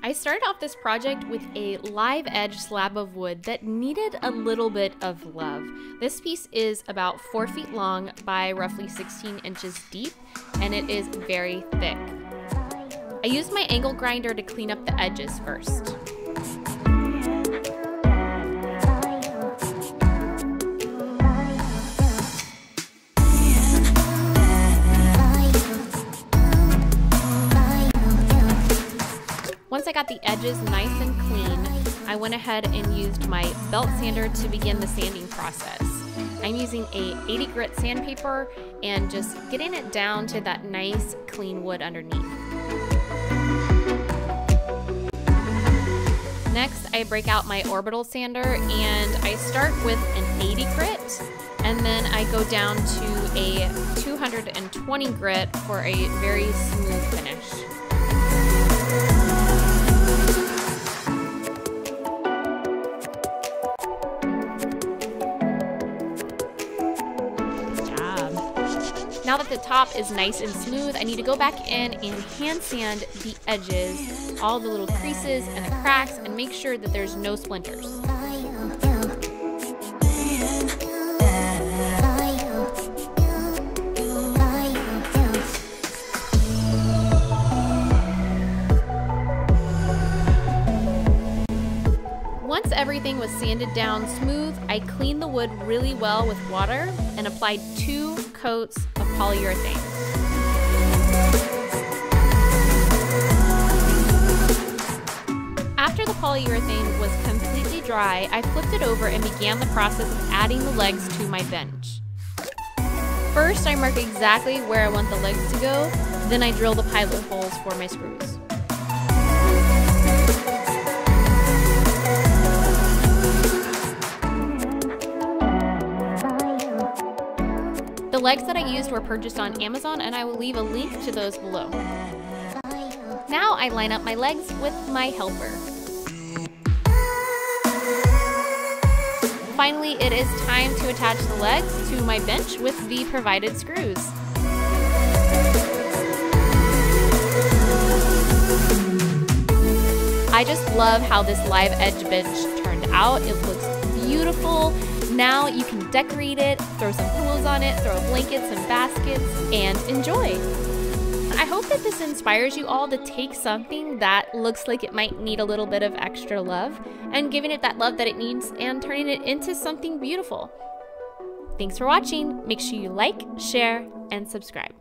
I started off this project with a live edge slab of wood that needed a little bit of love. This piece is about 4 feet long by roughly 16 inches deep, and it is very thick. I used my angle grinder to clean up the edges first. Once I got the edges nice and clean, I went ahead and used my belt sander to begin the sanding process. I'm using a 80 grit sandpaper and just getting it down to that nice clean wood underneath. Next, I break out my orbital sander and I start with an 80 grit and then I go down to a 220 grit for a very smooth finish. Now that the top is nice and smooth, I need to go back in and hand sand the edges, all the little creases and the cracks, and make sure that there's no splinters. Once everything was sanded down smooth, I cleaned the wood really well with water and applied 2 coats of polyurethane. After the polyurethane was completely dry, I flipped it over and began the process of adding the legs to my bench. First, I mark exactly where I want the legs to go, then I drill the pilot holes for my screws. The legs that I used were purchased on Amazon, and I will leave a link to those below. Now I line up my legs with my helper. Finally, it is time to attach the legs to my bench with the provided screws. I just love how this live edge bench turned out. It looks beautiful. Now you can decorate it, throw some pillows on it, throw blankets and baskets, and enjoy. I hope that this inspires you all to take something that looks like it might need a little bit of extra love and giving it that love that it needs and turning it into something beautiful. Thanks for watching. Make sure you like, share, and subscribe.